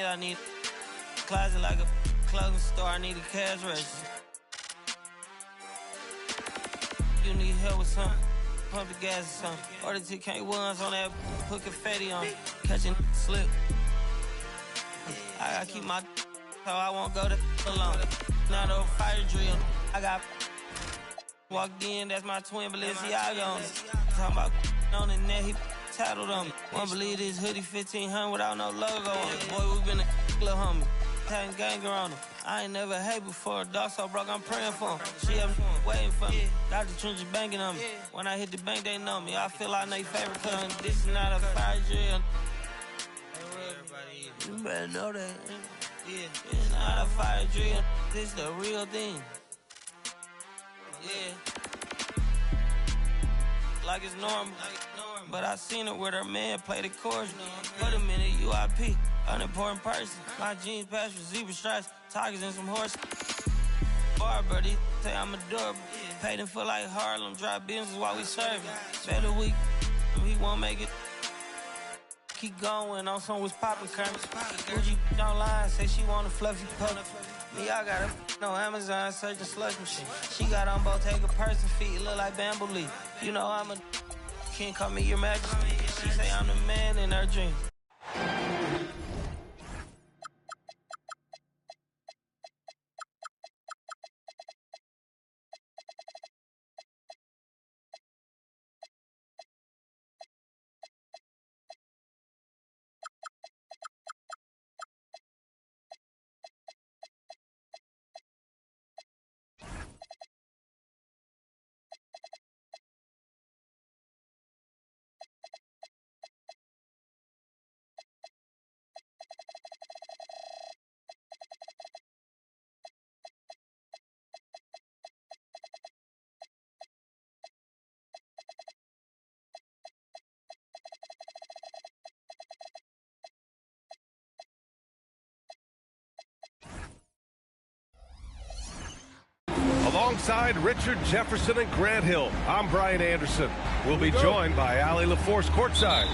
I need a closet like a clothing store. I need a cash register. You need help with something? Pump the gas or something. Order TK1s on that, put confetti on, catching slip. I gotta keep my so I won't go to alone. Not a fire drill. I got walked in, that's my twin Balenciaga on it. Talking about on the net, he tattled on me. Won't believe this hoodie 1500 without no logo on it. Boy, we been a little homie. Having ganger on him. I ain't never hate before. Dog so broke, I'm praying for him. She up waiting for me. Dr. Trench banking on me. When I hit the bank, they know me. I feel like they favorite cousin. This is not a fire drill. You better know that. It's not a fire drill. This the real thing. Yeah. Like it's normal. But I seen it with her man play the chorus. Wait a minute, UIP, unimportant person. My jeans patch with zebra stripes, tigers and some horses. Bar buddy, say I'm adorable. Paid him for like Harlem, drive business while we serving. Better week, he won't make it. Keep going on some was poppin' currents. Gucci online, say she want a fluffy pup. Me, I got a no Amazon searching slush machine. She got on Bottega person feet, look like bamboo leaf. You know I'm a can't call me your majesty. She say I'm the man in her dreams. Alongside Richard Jefferson and Grant Hill, I'm Brian Anderson. We'll be joined by Allie LaForce courtside.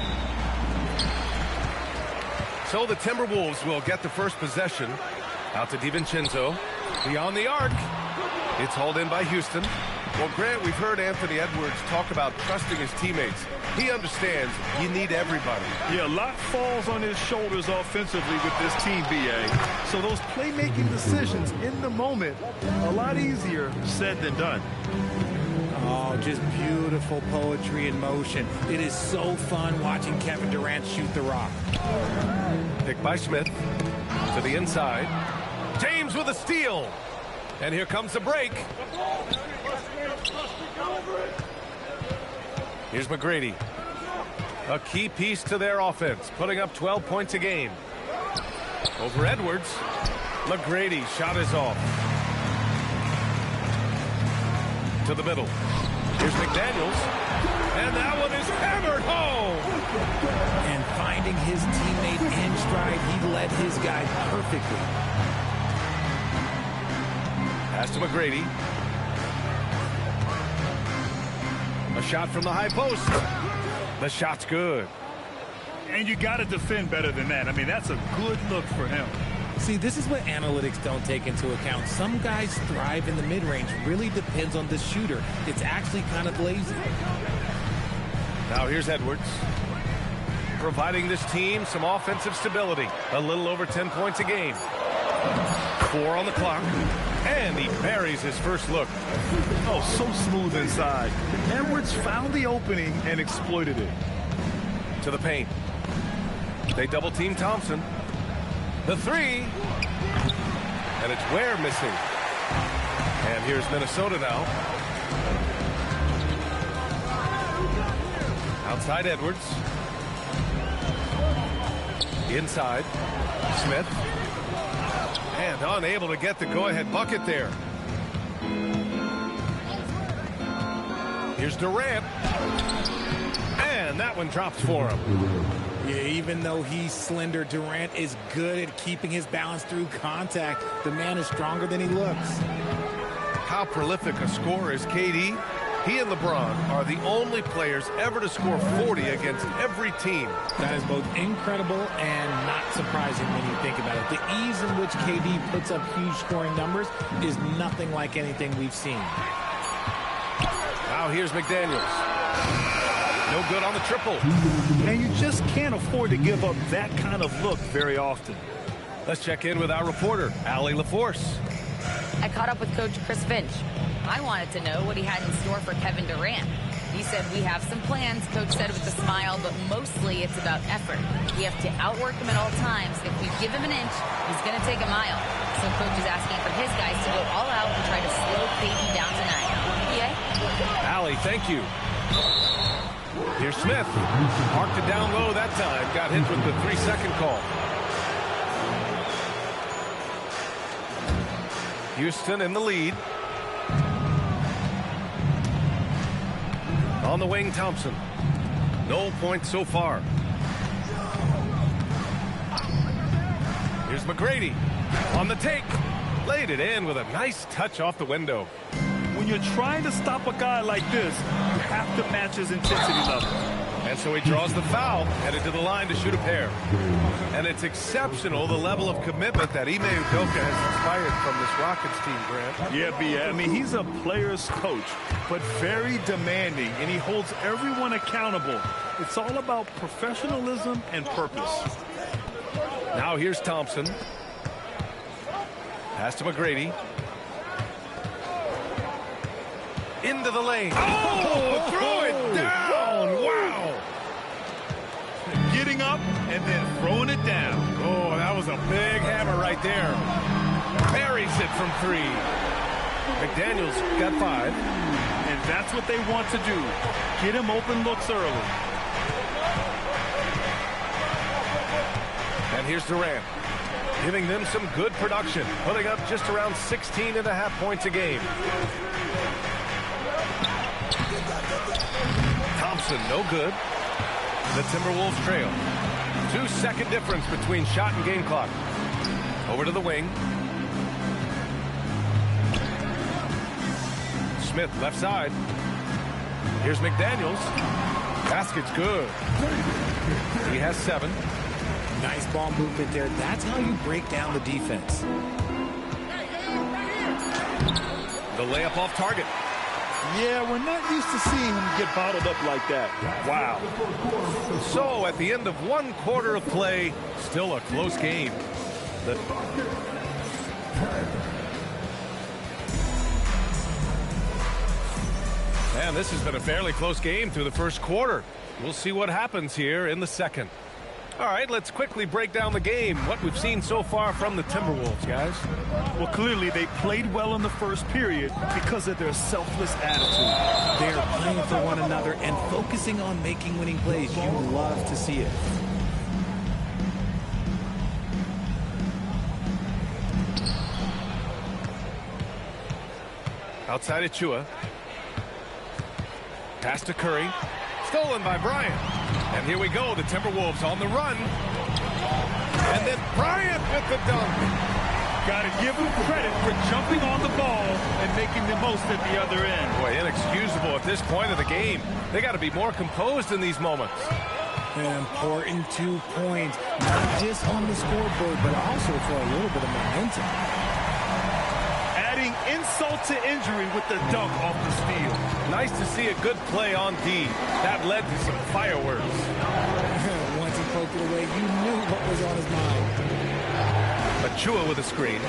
So the Timberwolves will get the first possession. Out to DiVincenzo. Beyond the arc. It's hauled in by Houston. Well, Grant, we've heard Anthony Edwards talk about trusting his teammates. He understands you need everybody. Yeah, a lot falls on his shoulders offensively with this team, BA. So those playmaking decisions in the moment, a lot easier said than done. Oh, just beautiful poetry in motion. It is so fun watching Kevin Durant shoot the rock. Pick by Smith to the inside. James with a steal. And here comes the break. Here's McGrady. A key piece to their offense, putting up 12 points a game. Over Edwards. McGrady shot is off. To the middle. Here's McDaniels. And that one is hammered home. And finding his teammate in stride, he led his guy perfectly. Pass to McGrady. A shot from the high post. The shot's good. And you got to defend better than that. I mean, that's a good look for him. See, this is what analytics don't take into account. Some guys thrive in the mid-range. Really depends on the shooter. It's actually kind of lazy. Now here's Edwards. Providing this team some offensive stability. A little over 10 points a game. 4 on the clock. And he buries his first look. Oh, so smooth inside. Edwards found the opening and exploited it. To the paint. They double team Thompson. The three. And it's Ware missing. And here's Minnesota now. Outside Edwards. Inside. Smith. And unable to get the go-ahead bucket there. Here's Durant. And that one drops for him. Yeah, even though he's slender, Durant is good at keeping his balance through contact. The man is stronger than he looks. How prolific a scorer is KD? He and LeBron are the only players ever to score 40 against every team. That is both incredible and not surprising when you think about it. The ease in which KD puts up huge scoring numbers is nothing like anything we've seen. Now here's McDaniels. No good on the triple. And you just can't afford to give up that kind of look very often. Let's check in with our reporter, Allie LaForce. I caught up with Coach Chris Finch. I wanted to know what he had in store for Kevin Durant. He said, we have some plans, Coach said with a smile, but mostly it's about effort. We have to outwork him at all times. If we give him an inch, he's going to take a mile. So Coach is asking for his guys to go all out and try to slow KD down tonight. Yeah? Allie, thank you. Here's Smith. Marked it down low that time. Got hit with the 3-second call. Houston in the lead. On the wing, Thompson. No points so far. Here's McGrady. On the take. Laid it in with a nice touch off the window. When you're trying to stop a guy like this, you have to match his intensity level. And so he draws the foul, headed to the line to shoot a pair. And it's exceptional, the level of commitment that Ime Udoka has inspired from this Rockets team, Grant. Yeah, B.A. I mean, he's a player's coach, but very demanding, and he holds everyone accountable. It's all about professionalism and purpose. Now here's Thompson. Pass to McGrady. Into the lane. Oh, throw it down. Wow. Getting up and then throwing it down. Oh, that was a big hammer right there. Buries it from 3. McDaniels got 5. And that's what they want to do. Get him open looks early. And here's Durant, giving them some good production, putting up just around 16.5 points a game. Thompson, no good. The Timberwolves trail. 2-second difference between shot and game clock. Over to the wing. Smith, left side. Here's McDaniels. Basket's good. He has 7. Nice ball movement there. That's how you break down the defense. The layup off target. Yeah, we're not used to seeing him get bottled up like that. Wow. So at the end of 1 quarter of play, still a close game. Man, this has been a fairly close game through the first quarter. We'll see what happens here in the second. All right, let's quickly break down the game. What we've seen so far from the Timberwolves, guys. Well, clearly they played well in the first period because of their selfless attitude. They're playing for one another and focusing on making winning plays. You love to see it. Outside Achua. Pass to Curry. Stolen by Bryant. And here we go, the Timberwolves on the run. And then Bryant with the dunk. Got to give him credit for jumping on the ball and making the most at the other end. Boy, inexcusable at this point of the game. They got to be more composed in these moments. An important 2 points, not just on the scoreboard, but also for a little bit of momentum. Adding insult to injury with the dunk off the steal. Nice to see a good play on D. That led to some fireworks. Once he poked it away, you knew what was on his mind. Achua with a screen.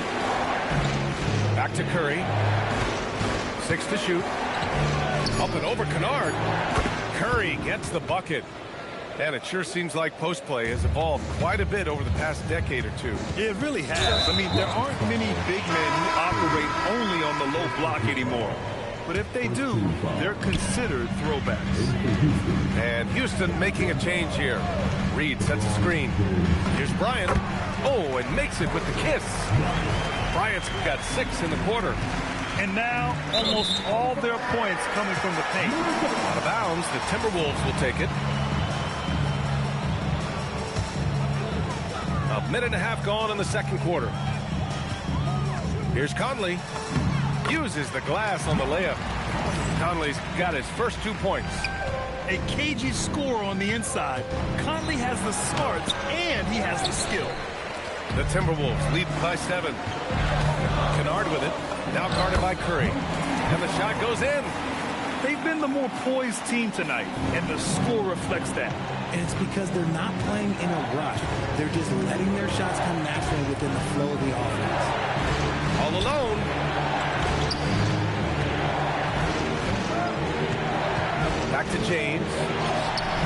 Back to Curry. 6 to shoot. Up and over Kennard. Curry gets the bucket. And it sure seems like post play has evolved quite a bit over the past decade or two. It really has. I mean, there aren't many big men who operate only on the low block anymore. But if they do, they're considered throwbacks. And Houston making a change here. Reed sets a screen. Here's Bryant. Oh, and makes it with the kiss. Bryant's got 6 in the quarter. And now, almost all their points coming from the paint. Out of bounds, the Timberwolves will take it. A minute and a half gone in the second quarter. Here's Conley. Uses the glass on the layup. Conley's got his first 2 points. A cagey scorer on the inside. Conley has the smarts and he has the skill. The Timberwolves lead by 7. Kennard with it. Now guarded by Curry. And the shot goes in. They've been the more poised team tonight, and the score reflects that. And it's because they're not playing in a rush. They're just letting their shots come naturally within the flow of the offense. All alone. Back to James.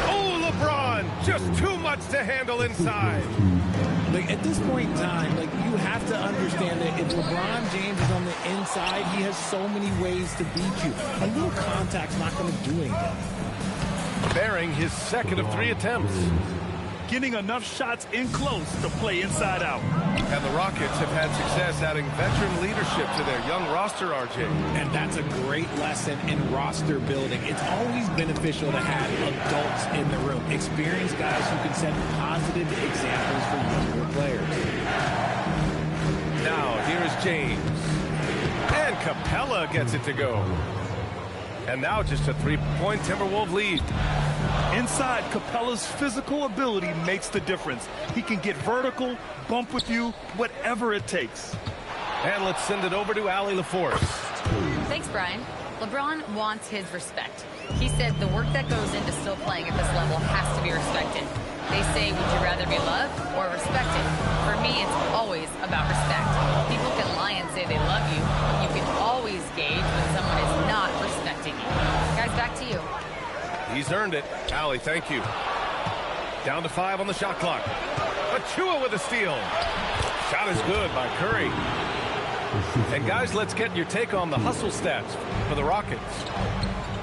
Oh, LeBron! Just too much to handle inside. Like, at this point in time, like, you have to understand that if LeBron James is on the inside, he has so many ways to beat you. A little contact's not going to do anything. Bearing his second of 3 attempts. Getting enough shots in close to play inside out. And the Rockets have had success adding veteran leadership to their young roster, RJ. And that's a great lesson in roster building. It's always beneficial to have adults in the room, experienced guys who can set positive examples for younger players. Now, here's James. And Capella gets it to go. And now just a 3-point Timberwolves lead. Inside, Capella's physical ability makes the difference. He can get vertical, bump with you, whatever it takes. And let's send it over to Allie LaForce. Thanks, Brian. LeBron wants his respect. He said the work that goes into still playing at this level has to be respected. They say, would you rather be loved or respected? For me, it's always about respect. People can lie and say they love you. You can always gauge when someone is not respecting you. Guys, back to you. He's earned it. Allie, thank you. Down to 5 on the shot clock. Achua with a steal. Shot is good by Curry. And guys, let's get your take on the hustle stats for the Rockets.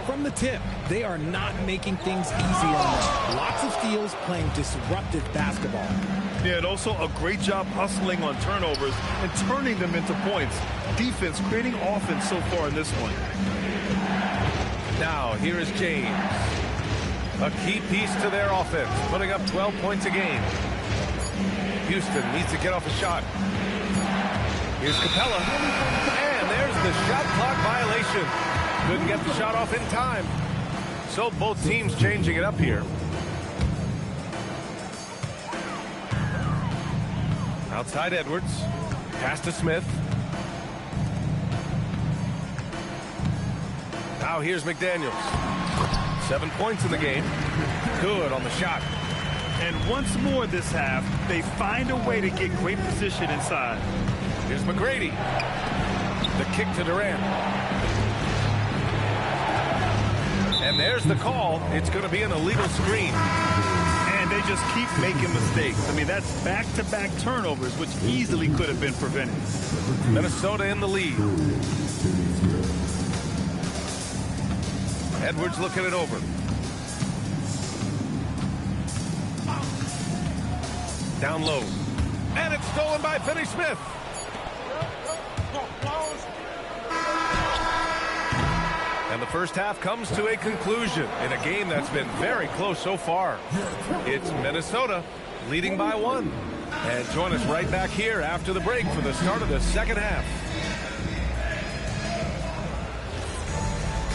From the tip, they are not making things easy on them. Lots of steals, playing disruptive basketball. Yeah, and also a great job hustling on turnovers and turning them into points. Defense creating offense so far in this one. Now, here is James. A key piece to their offense, putting up 12 points a game. Houston needs to get off a shot. Here's Capella. And there's the shot clock violation. Couldn't get the shot off in time. So both teams changing it up here. Outside Edwards. Pass to Smith. Now here's McDaniels. 7 points in the game. Good on the shot. And once more this half, they find a way to get great position inside. Here's McGrady. The kick to Durant. And there's the call. It's going to be an illegal screen. And they just keep making mistakes. I mean, that's back-to-back turnovers, which easily could have been prevented. Minnesota in the lead. Edwards looking it over. Down low. And it's stolen by Finney-Smith. And the first half comes to a conclusion in a game that's been very close so far. It's Minnesota leading by 1. And join us right back here after the break for the start of the second half.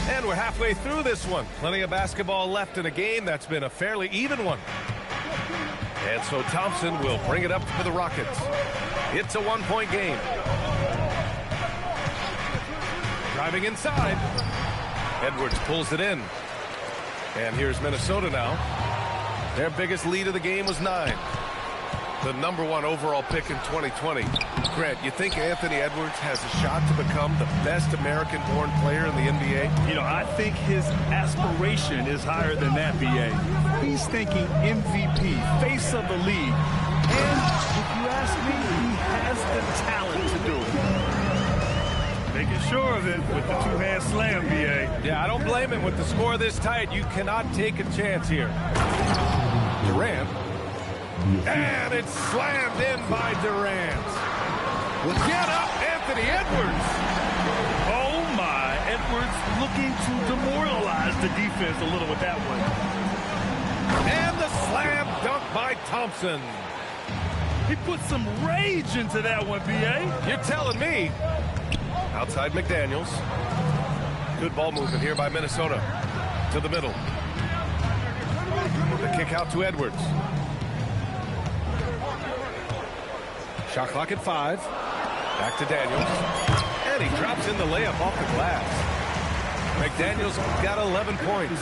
And we're halfway through this one. Plenty of basketball left in a game that's been a fairly even one. And so Thompson will bring it up for the Rockets. It's a 1-point game. Driving inside. Edwards pulls it in. And here's Minnesota now. Their biggest lead of the game was 9. The #1 overall pick in 2020. Grant, you think Anthony Edwards has a shot to become the best American-born player in the NBA? You know, I think his aspiration is higher than that, B.A. He's thinking MVP, face of the league. And if you ask me, he has the talent to do it. Making sure of it with the two-hand slam, B.A. Yeah, I don't blame him with the score this tight. You cannot take a chance here. Durant. And it's slammed in by Durant. Get up, Anthony Edwards. Oh, my. Edwards looking to demoralize the defense a little with that one. And the slam dunk by Thompson. He put some rage into that one, B.A. You're telling me. Outside McDaniels. Good ball movement here by Minnesota. To the middle. The kick out to Edwards. Shot clock at 5. Back to Daniels. And he drops in the layup off the glass. McDaniels got 11 points.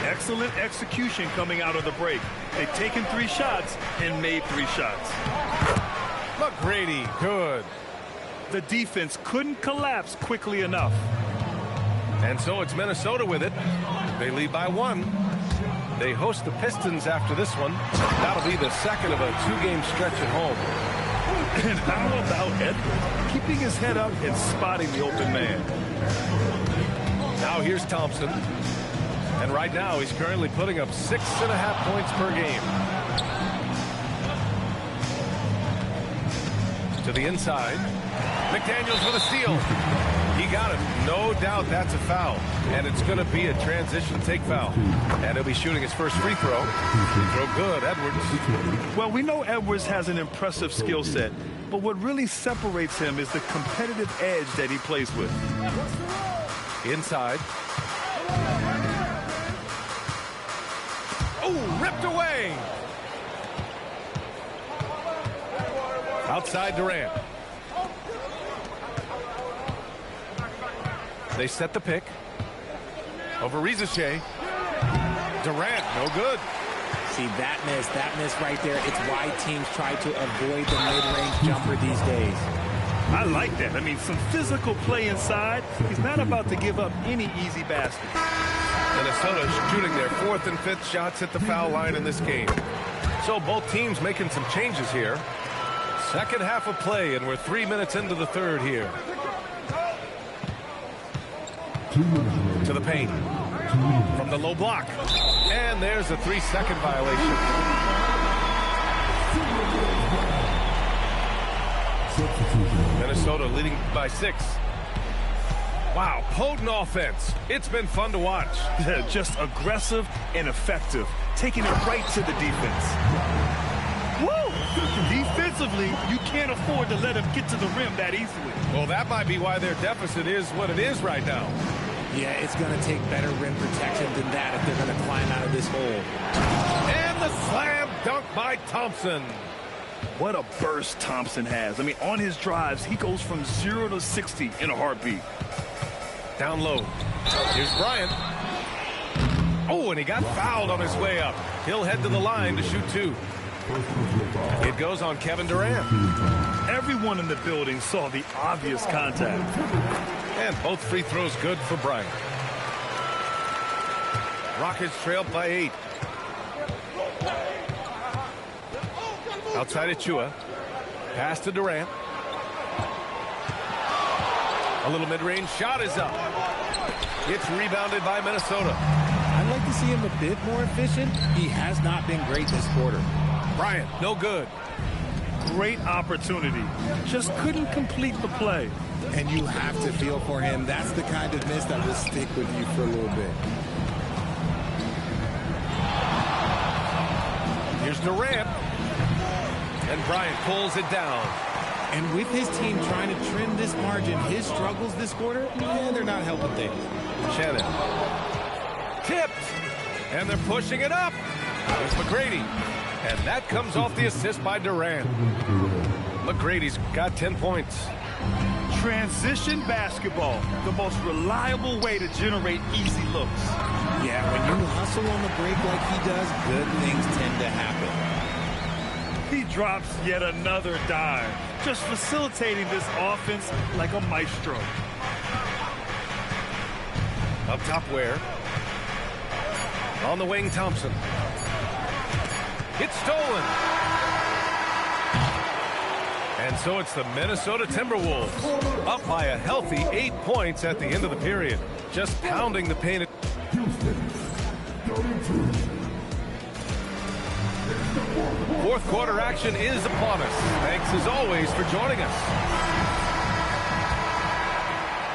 Excellent execution coming out of the break. They've taken 3 shots and made 3 shots. McGrady, good. The defense couldn't collapse quickly enough. And so it's Minnesota with it. They lead by 1. They host the Pistons after this one. That'll be the second of a 2-game stretch at home. And how about Edwards keeping his head up and spotting the open man? Now here's Thompson. And right now he's currently putting up 6.5 points per game. To the inside. McDaniels with a steal. He got it. No doubt that's a foul. And it's going to be a transition take foul. And he'll be shooting his first free throw. Free throw good, Edwards. Well, we know Edwards has an impressive skill set, but what really separates him is the competitive edge that he plays with. Inside. Oh, ripped away. Outside Durant. They set the pick. Over Rizachet. Durant, no good. See, that miss right there. It's why teams try to avoid the mid-range jumper these days. I like that. I mean, some physical play inside. He's not about to give up any easy basket. Minnesota shooting their 4th and 5th shots at the foul line in this game. So both teams making some changes here. Second half of play, and we're 3 minutes into the third here. To the paint. From the low block. And there's a 3-second violation. Minnesota leading by 6. Wow, potent offense. It's been fun to watch. Just aggressive and effective. Taking it right to the defense. Woo! Defensively, you can't afford to let him get to the rim that easily. Well, that might be why their deficit is what it is right now. Yeah, it's going to take better rim protection than that if they're going to climb out of this hole. And the slam dunk by Thompson. What a burst Thompson has. I mean, on his drives, he goes from 0 to 60 in a heartbeat. Down low. Here's Bryant. Oh, and he got fouled on his way up. He'll head to the line to shoot 2. It goes on Kevin Durant. Everyone in the building saw the obvious contact. And both free throws good for Bryant. Rockets trail by 8. Outside Achua. Pass to Durant. A little mid-range shot is up. It's rebounded by Minnesota. I'd like to see him a bit more efficient. He has not been great this quarter. Bryant, no good. Great opportunity. Just couldn't complete the play. And you have to feel for him. That's the kind of miss that will stick with you for a little bit. Here's Durant. And Bryant pulls it down. And with his team trying to trim this margin, his struggles this quarter, they're not helping things. Shannon. Tipped. And they're pushing it up. There's McGrady. And that comes off the assist by Durant. McGrady's got 10 points. Transition basketball, the most reliable way to generate easy looks. Yeah, when you hustle on the break like he does, good things tend to happen. He drops yet another dime, just facilitating this offense like a maestro. Up top Ware. On the wing, Thompson. It's stolen. And so it's the Minnesota Timberwolves up by a healthy 8 points at the end of the period. Just pounding the paint. Fourth quarter action is upon us. Thanks as always for joining us.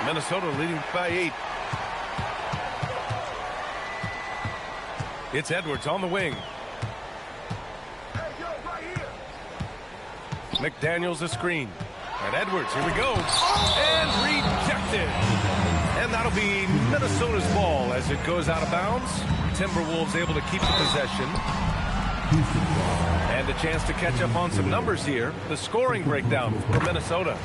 Minnesota leading by 8. It's Edwards on the wing. McDaniels a screen. And Edwards, here we go. And rejected. And that'll be Minnesota's ball as it goes out of bounds. Timberwolves able to keep the possession. And a chance to catch up on some numbers here. The scoring breakdown for Minnesota.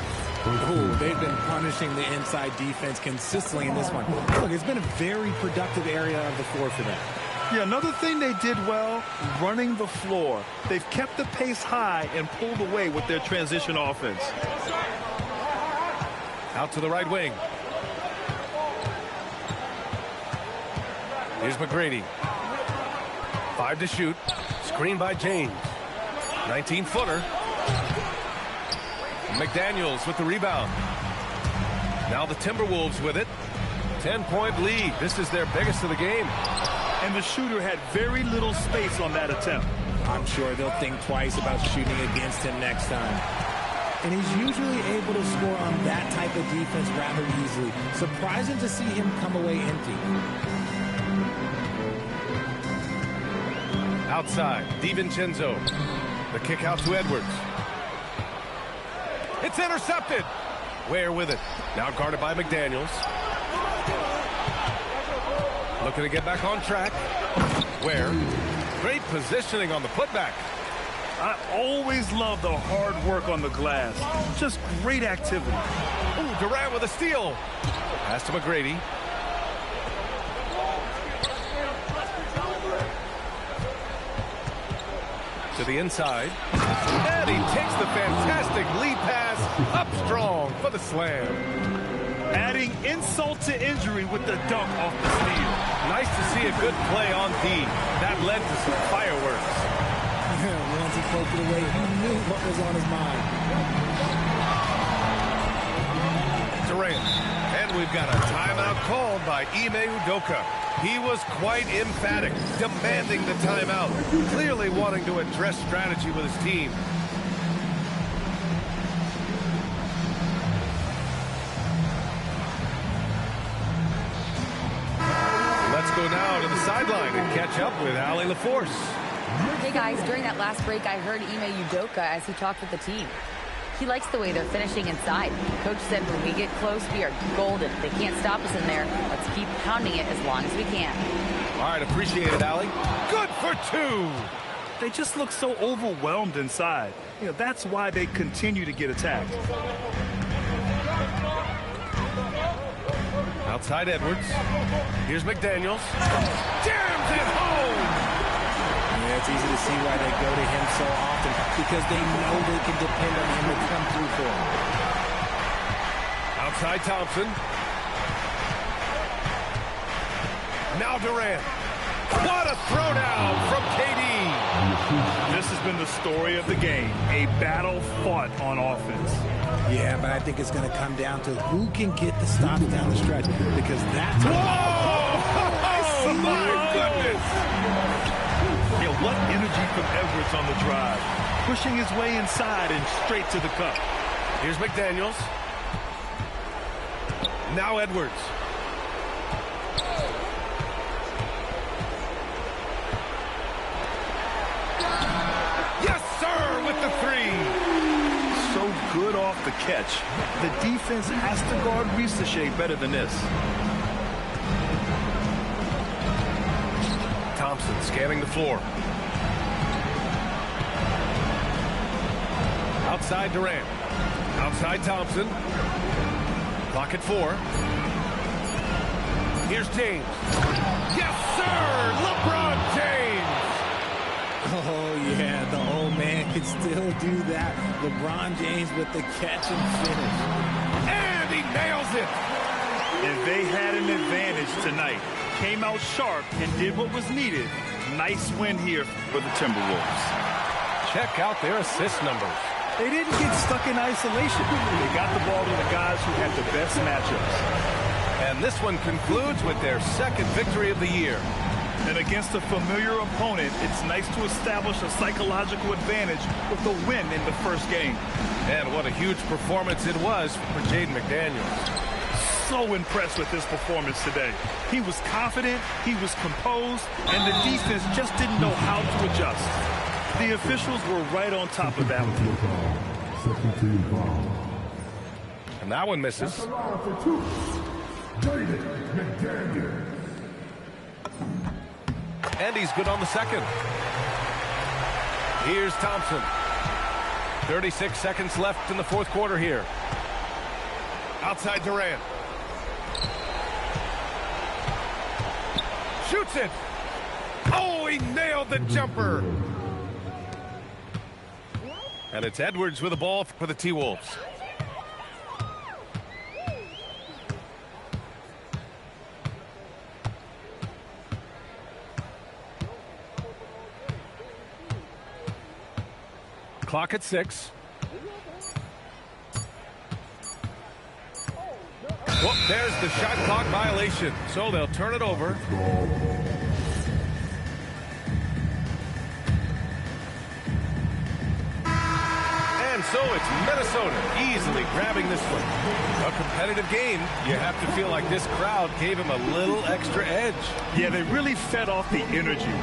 Ooh, they've been punishing the inside defense consistently in this one. Look, it's been a very productive area of the floor for them. Yeah, another thing they did well, running the floor. They've kept the pace high and pulled away with their transition offense. Out to the right wing. Here's McGrady. 5 to shoot. Screen by James. 19-footer. McDaniels with the rebound. Now the Timberwolves with it. 10-point lead. This is their biggest of the game. And the shooter had very little space on that attempt. I'm sure they'll think twice about shooting against him next time. And he's usually able to score on that type of defense rather easily. Surprising to see him come away empty. Outside, DiVincenzo. The kick out to Edwards. It's intercepted. Ware with it. Now guarded by McDaniels. Looking to get back on track. Ware. Great positioning on the putback. I always love the hard work on the glass. Just great activity. Ooh, Durant with a steal. Pass to McGrady. To the inside. And he takes the fantastic lead pass up strong for the slam. Adding insult to injury with the dunk off the steal. Nice to see a good play on D. That led to some fireworks. Once he poked it away, he knew what was on his mind. Durant. And we've got a timeout called by Ime Udoka. He was quite emphatic, demanding the timeout, clearly wanting to address strategy with his team. Let's go now to the sideline and catch up with Allie LaForce. Hey guys, during that last break, I heard Ime Udoka as he talked with the team. He likes the way they're finishing inside. Coach said when we get close, we are golden. They can't stop us in there. Let's keep pounding it as long as we can. All right, appreciate it, Allie. Good for 2. They just look so overwhelmed inside. You know, that's why they continue to get attacked. Outside Edwards. Here's McDaniels. Jams it home! Yeah, it's easy to see why they go to him so often, because they know they can depend on him to come through for them. Outside Thompson. Now Durant. What a throwdown from KD. This has been the story of the game. A battle fought on offense. Yeah, but I think it's going to come down to who can get the stops down the stretch, because that's... Whoa! Oh, my goodness! Yeah, what energy from Edwards on the drive. Pushing his way inside and straight to the cup. Here's McDaniels. Now Edwards. Yes, sir, with the 3. So good off the catch. The defense has to guard Risacher better than this. Thompson scanning the floor. Outside Durant. Outside Thompson. Clock at 4. Here's James. Yes, sir! LeBron James! Oh, yeah, the old man can still do that. LeBron James with the catch and finish. And he nails it! And they had an advantage tonight. Came out sharp and did what was needed. Nice win here for the Timberwolves. Check out their assist numbers. They didn't get stuck in isolation. They got the ball to the guys who had the best matchups. And this one concludes with their second victory of the year. And against a familiar opponent, it's nice to establish a psychological advantage with the win in the first game. And what a huge performance it was for Jaden McDaniels. So impressed with his performance today. He was confident, he was composed, and the defense just didn't know how to adjust. The officials were right on top of that one. And that one misses. And he's good on the second. Here's Thompson. 36 seconds left in the fourth quarter here. Outside Durant. Shoots it. Oh, he nailed the jumper. And it's Edwards with the ball for the T-Wolves. Clock at 6. Well, there's the shot clock violation, so they'll turn it over. And so it's Minnesota easily grabbing this one. A competitive game. You have to feel like this crowd gave him a little extra edge. Yeah, they really fed off the energy.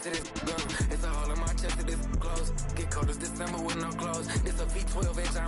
It's a hole in my chest, it is close. Get cold as December with no clothes. This a V12 edge, I